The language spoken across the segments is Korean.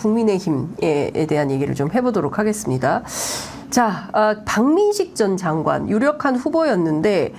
국민의힘에 대한 얘기를 좀 해보도록 하겠습니다. 자, 박민식 전 장관 유력한 후보였는데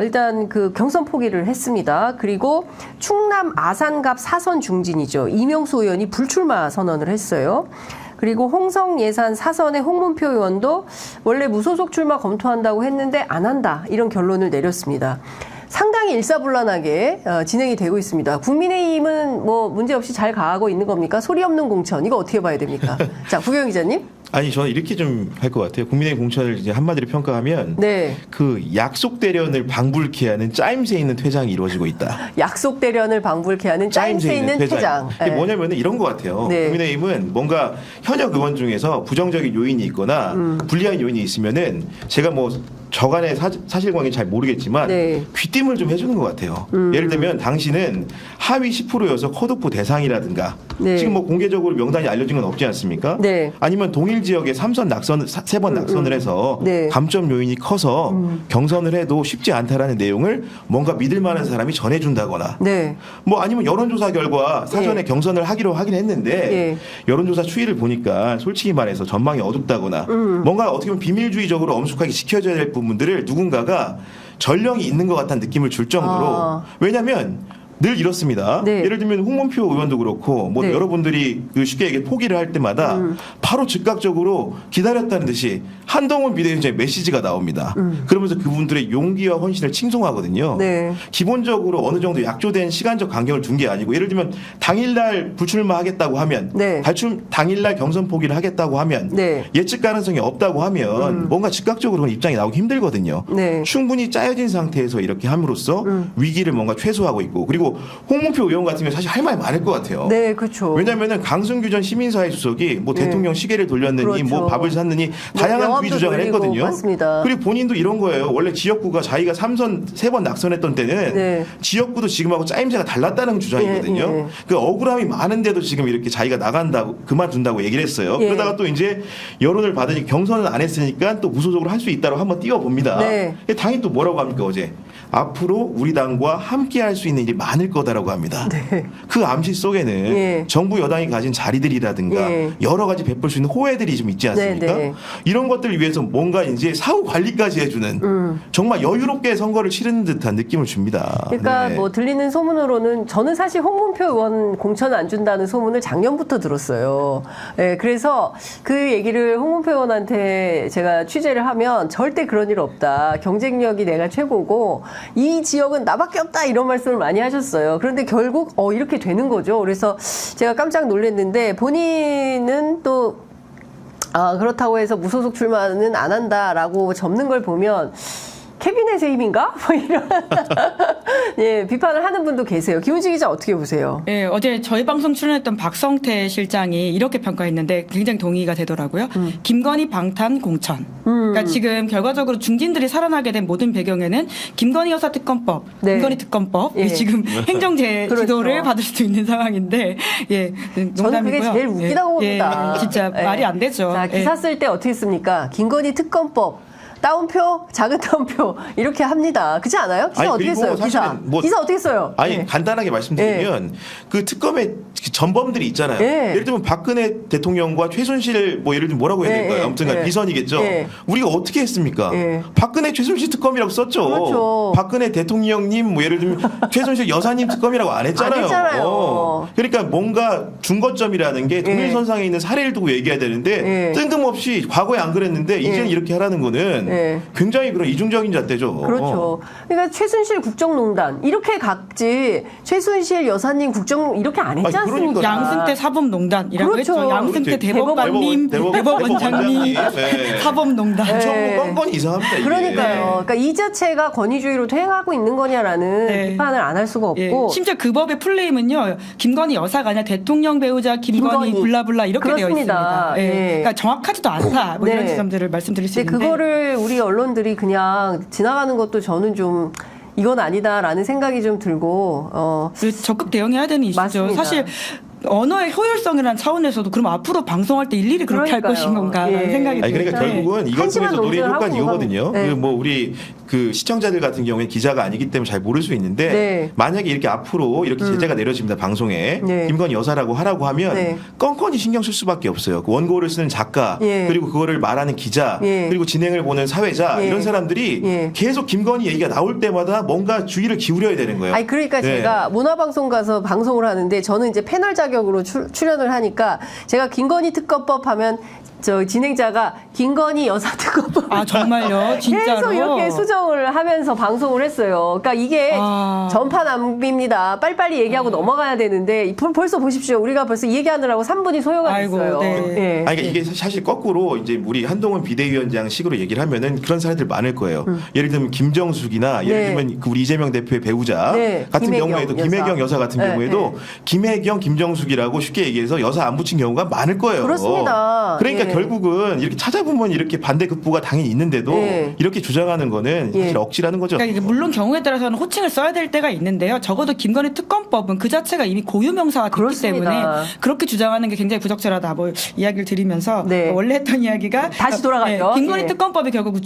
일단 그 경선 포기를 했습니다. 그리고 충남 아산갑 사선 중진이죠. 이명수 의원이 불출마 선언을 했어요. 그리고 홍성 예산 사선의 홍문표 의원도 원래 무소속 출마 검토한다고 했는데 안 한다, 이런 결론을 내렸습니다. 상당히 일사불란하게 진행이 되고 있습니다. 국민의힘은 뭐 문제없이 잘 가고 있는 겁니까? 소리 없는 공천, 이거 어떻게 봐야 됩니까? 자, 구경 기자님. 아니, 저는 이렇게 좀 할 것 같아요. 국민의힘 공천을 이제 한마디로 평가하면 네. 그 약속 대련을 방불케 하는 짜임새 있는 퇴장이 이루어지고 있다. 약속 대련을 방불케 하는 짜임새 있는 퇴장. 이게 뭐냐면 이런 것 같아요. 네. 국민의힘은 뭔가 현역 의원 중에서 부정적인 요인이 있거나 불리한 요인이 있으면은 제가 뭐 저간의 사실관계는 잘 모르겠지만 네. 귀띔을 좀 해주는 것 같아요. 예를 들면 당신은 하위 10%여서 컷오프 대상이라든가 네. 지금 뭐 공개적으로 명단이 알려진 건 없지 않습니까? 네. 아니면 동일 지역에 3선 낙선, 3번 낙선을 해서 네. 감점 요인이 커서 경선을 해도 쉽지 않다라는 내용을 뭔가 믿을 만한 사람이 전해준다거나 네. 뭐 아니면 여론조사 결과 사전에 네. 경선을 하기로 하긴 했는데 네. 여론조사 추이를 보니까 솔직히 말해서 전망이 어둡다거나 뭔가 어떻게 보면 비밀주의적으로 엄숙하게 지켜져야 될 부분들을 누군가가 전령이 있는 것 같다는 느낌을 줄 정도로 왜냐하면 늘 이렇습니다. 네. 예를 들면 홍문표 의원도 그렇고 뭐 네. 여러분들이 쉽게 얘기해 포기를 할 때마다 바로 즉각적으로 기다렸다는 듯이 한동훈 비대위원장의 메시지가 나옵니다. 그러면서 그분들의 용기와 헌신을 칭송하거든요. 네. 기본적으로 어느 정도 약조된 시간적 간격을 둔 게 아니고 예를 들면 당일날 불출마하겠다고 하면 네. 당일날 경선 포기를 하겠다고 하면 네. 예측 가능성이 없다고 하면 뭔가 즉각적으로 입장이 나오기 힘들거든요. 네. 충분히 짜여진 상태에서 이렇게 함으로써 위기를 뭔가 최소화하고 있고 그리고 홍문표 의원 같은 경우 사실 할 말이 많을 것 같아요. 네, 그렇죠. 왜냐하면 강승규 전 시민사회 수석이 뭐 네. 대통령 시계를 돌렸느니 그렇죠. 뭐 밥을 샀느니 다양한 명함도 부위 주장을 돌리고, 했거든요. 맞습니다. 그리고 본인도 이런 거예요. 원래 지역구가 자기가 3번 낙선했던 때는 네. 지역구도 지금하고 짜임새가 달랐다는 주장이거든요. 예, 예. 그 억울함이 많은데도 지금 이렇게 자기가 나간다고 그만둔다고 얘기를 했어요. 예. 그러다가 또 이제 여론을 받으니 경선은 안 했으니까 또 무소속으로 할 수 있다고 한번 띄워봅니다. 네. 당이 또 뭐라고 합니까 어제? 앞으로 우리 당과 함께 할 수 있는 일이 많을 거다라고 합니다. 네. 그 암시 속에는 예. 정부 여당이 가진 자리들이라든가 예. 여러 가지 베풀 수 있는 호혜들이 좀 있지 않습니까? 네, 네. 이런 것들을 위해서 뭔가 이제 사후 관리까지 해주는 정말 여유롭게 선거를 치르는 듯한 느낌을 줍니다. 그러니까 네. 뭐 들리는 소문으로는 저는 사실 홍문표 의원 공천 안 준다는 소문을 작년부터 들었어요. 네, 그래서 그 얘기를 홍문표 의원한테 제가 취재를 하면 절대 그런 일 없다. 경쟁력이 내가 최고고 이 지역은 나밖에 없다, 이런 말씀을 많이 하셨어요. 그런데 결국 이렇게 되는 거죠. 그래서 제가 깜짝 놀랐는데 본인은 또 그렇다고 해서 무소속 출마는 안 한다라고 접는 걸 보면 캐비넷의 힘인가? 뭐 이런 예, 비판을 하는 분도 계세요. 김은지 기자 어떻게 보세요? 네, 어제 저희 방송 출연했던 박성태 실장이 이렇게 평가했는데 굉장히 동의가 되더라고요. 김건희 방탄 공천. 그러니까 지금 결과적으로 중진들이 살아나게 된 모든 배경에는 김건희 여사 특검법, 네. 김건희 특검법, 예. 지금 행정제 그렇죠. 지도를 받을 수도 있는 상황인데, 예, 저는 그게 제일 웃기다고 봅니다. 진짜 말이 안 되죠. 자, 기사 쓸 때 어떻게 씁니까? 김건희 특검법. 따옴표, 작은 따옴표 이렇게 합니다. 그렇지 않아요? 기사 어떻게 써요? 기사 어떻게 써요? 아니 네. 간단하게 말씀드리면 그 특검의 전범들이 있잖아요. 네. 예를 들면 박근혜 대통령과 최순실 뭐 예를 들면 뭐라고 해야 될까요? 네. 아무튼간 네. 비선이겠죠. 네. 우리가 어떻게 했습니까? 네. 박근혜 최순실 특검이라고 썼죠. 그렇죠. 박근혜 대통령님 뭐 예를 들면 최순실 여사님 특검이라고 안 했잖아요. 안 했잖아요. 그러니까 뭔가 중거점이라는 게 동일선상에 있는 사례를 두고 얘기해야 되는데 뜬금없이 과거에 안 그랬는데 이제는 이렇게 하라는 거는 굉장히 그런 이중적인 잣대죠. 그렇죠. 그러니까 최순실 국정농단 이렇게 갔지 최순실 여사님 국정 이렇게 안 했지 않습니까? 그러니까요. 양승태 사법농단이라고 그렇죠. 했죠. 양승태 대법관님, 대법원장님, 사법농단. 네. 건건이 이상합니다. 이게. 그러니까요. 그러니까 이 자체가 권위주의로 퇴행하고 있는 거냐라는 비판을 안 할 수가 없고. 심지어 그 법의 플레임은요. 김건희 여사가 아니라 대통령 배우자 김건희 블라블라 이렇게 그렇습니다. 되어 있습니다. 그러니까 정확하지도 않다. 뭐 이런 지점들을 말씀드릴 수 있는데. 그거를 우리 언론들이 그냥 지나가는 것도 저는 좀 이건 아니다라는 생각이 좀 들고 적극 대응해야 되는 이슈죠. 맞습니다. 사실 언어의 효율성이라는 차원에서도 그럼 앞으로 방송할 때 일일이 그렇게 할 것인 건가라는 생각이 그러니까 들어요. 결국은 이것 중에서 노린 효과는 이거거든요. 그 뭐 우리 그 시청자들 같은 경우에 기자가 아니기 때문에 잘 모를 수 있는데 네. 만약에 이렇게 앞으로 이렇게 제재가 내려집니다. 방송에 네. 김건희 여사라고 하라고 하면 네. 껌껌이 신경 쓸 수밖에 없어요. 그 원고를 쓰는 작가 예. 그리고 그거를 말하는 기자 예. 그리고 진행을 보는 사회자 예. 이런 사람들이 예. 계속 김건희 얘기가 나올 때마다 뭔가 주의를 기울여야 되는 거예요. 아니 그러니까 네. 제가 문화방송 가서 방송을 하는데 저는 이제 패널 자격으로 출연을 하니까 제가 김건희 특검법 하면 저 진행자가 김건희 여사 특검법 아 정말요? 진짜로? 계속 이렇게 수정을 하면서 방송을 했어요. 그러니까 이게 전파 낭비입니다. 빨리빨리 얘기하고 넘어가야 되는데 벌써 보십시오. 우리가 벌써 이 얘기하느라고 3분이 소요가 아이고, 됐어요. 네. 예. 아니, 그러니까 이게 사실 거꾸로 이제 우리 한동훈 비대위원장 식으로 얘기를 하면은 그런 사람들 많을 거예요. 예를 들면 김정숙이나 예를 네. 들면 그 우리 이재명 대표의 배우자 네. 같은 김혜경 경우에도 여사. 김혜경 여사 같은 네, 경우에도 네. 김혜경, 김정숙이라고 쉽게 얘기해서 여사 안 붙인 경우가 많을 거예요. 그렇습니다. 그러니까 예. 결국은 이렇게 찾아보면 이렇게 반대 극보가 당연히 있는데도 예. 이렇게 주장하는 거는 사실 예. 억지라는 거죠. 그러니까 이게 물론 경우에 따라서는 호칭을 써야 될 때가 있는데요. 적어도 김건희 특검법은 그 자체가 이미 고유 명사가 됐기 그렇습니다. 때문에 그렇게 주장하는 게 굉장히 부적절하다. 뭐 이야기를 드리면서 네. 원래 했던 이야기가 다시 돌아가죠. 김건희 예. 특검법이 결국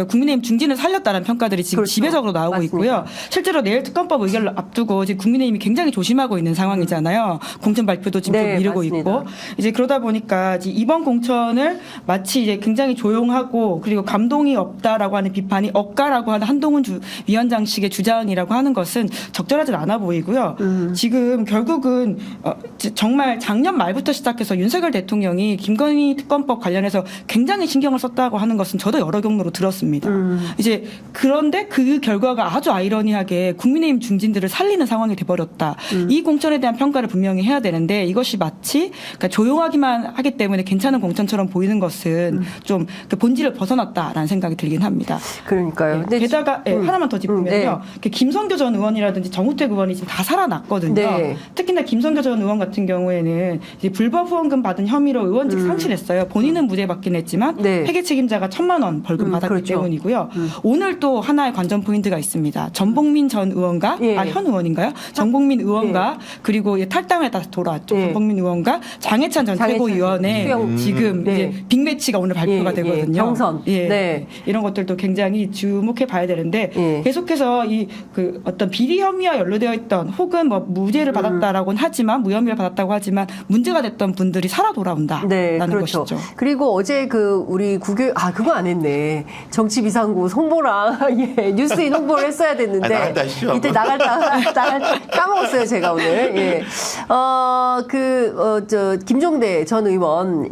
국민의힘 중진을 살렸다는 평가들이 지금 그렇죠. 지배적으로 나오고 맞습니다. 있고요. 실제로 내일 특검법 의결을 앞두고 지금 국민의힘이 굉장히 조심하고 있는 상황이잖아요. 공천 발표도 지금 네, 좀 미루고 맞습니다. 있고 이제 그러다 보니까 이제 이번 공천을 마치 이제 굉장히 조용하고 그리고 감동이 없다라고 하는 비판이 억가라고 하는 한동훈 위원장식의 주장이라고 하는 것은 적절하진 않아 보이고요. 지금 결국은 정말 작년 말부터 시작해서 윤석열 대통령이 김건희 특검법 관련해서 굉장히 신경을 썼다고 하는 것은 저도 여러 경로로 들었습니다. 이제 그런데 그 결과가 아주 아이러니하게 국민의힘 중진들을 살리는 상황이 돼버렸다. 이 공천에 대한 평가를 분명히 해야 되는데 이것이 마치 그러니까 조용하기만 하기 때문에 괜찮은 공천처럼 보이는 것은 좀 그 본질을 벗어났다라는 생각이 들긴 합니다. 그러니까요. 근데 게다가 하나만 더 짚으면요. 네. 김성교 전 의원이라든지 정우택 의원이 지금 다 살아났거든요. 네. 특히나 김성교 전 의원 같은 경우에는 이제 불법 후원금 받은 혐의로 의원직 상실했어요. 본인은 무죄 받긴 했지만 네. 회계 책임자가 1,000만 원 벌금 받았기 그렇죠. 때문이고요. 오늘 또 하나의 관전 포인트가 있습니다. 전복민 전 의원과 예. 현 의원인가요? 전복민 의원과 그리고 타당에 다시 돌아왔죠. 예. 전복민 의원과 장해찬 전 장해찬 최고위원의 수영. 지금 네. 이제 빅매치가 오늘 발표가 예, 되거든요. 예. 경선. 예. 네. 이런 것들도 굉장히 주목해 봐야 되는데 예. 계속해서 이 그 어떤 비리 혐의와 연루되어 있던 혹은 뭐 무죄를 받았다라고는 하지만 무혐의를 받았다고 하지만 문제가 됐던 분들이 살아 돌아온다라는 네, 그렇죠. 것이죠. 그리고 어제 그 우리 그거 안 했네. 정치 비상구 홍보랑 예, 뉴스인 홍보를 했어야 됐는데 나갈 때 하시죠. 이때 나갈 때 까먹었어요 제가 오늘. 예. 김종대 전 의원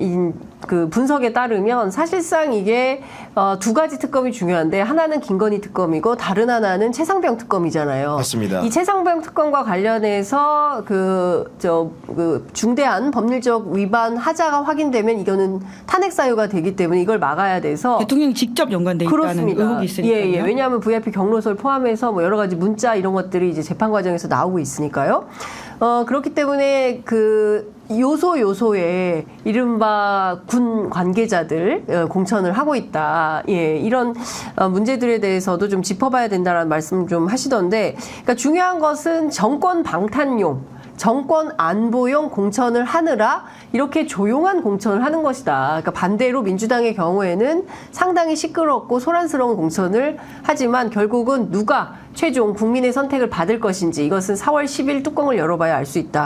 그 분석에 따르면 사실상 이게 두 가지 특검이 중요한데 하나는 김건희 특검이고 다른 하나는 최상병 특검이잖아요. 맞습니다. 이 최상병 특검과 관련해서 그 중대한 법률적 위반 하자가 확인되면 이거는 탄핵 사유가 되기 때문에 이걸 막아야 돼서 대통령이 직접 연관돼 있다는 그렇습니다. 의혹이 있으니까요. 예, 예. 왜냐하면 VIP 경로소를 포함해서 뭐 여러 가지 문자 이런 것들이 이제 재판 과정에서 나오고 있으니까요. 그렇기 때문에 그 요소에 이른바 군 관계자들 공천을 하고 있다. 예, 이런 문제들에 대해서도 좀 짚어봐야 된다는 말씀 좀 하시던데, 그러니까 중요한 것은 정권 방탄용, 정권 안보용 공천을 하느라 이렇게 조용한 공천을 하는 것이다. 그러니까 반대로 민주당의 경우에는 상당히 시끄럽고 소란스러운 공천을 하지만 결국은 누가 최종 국민의 선택을 받을 것인지 이것은 4월 10일 뚜껑을 열어봐야 알 수 있다.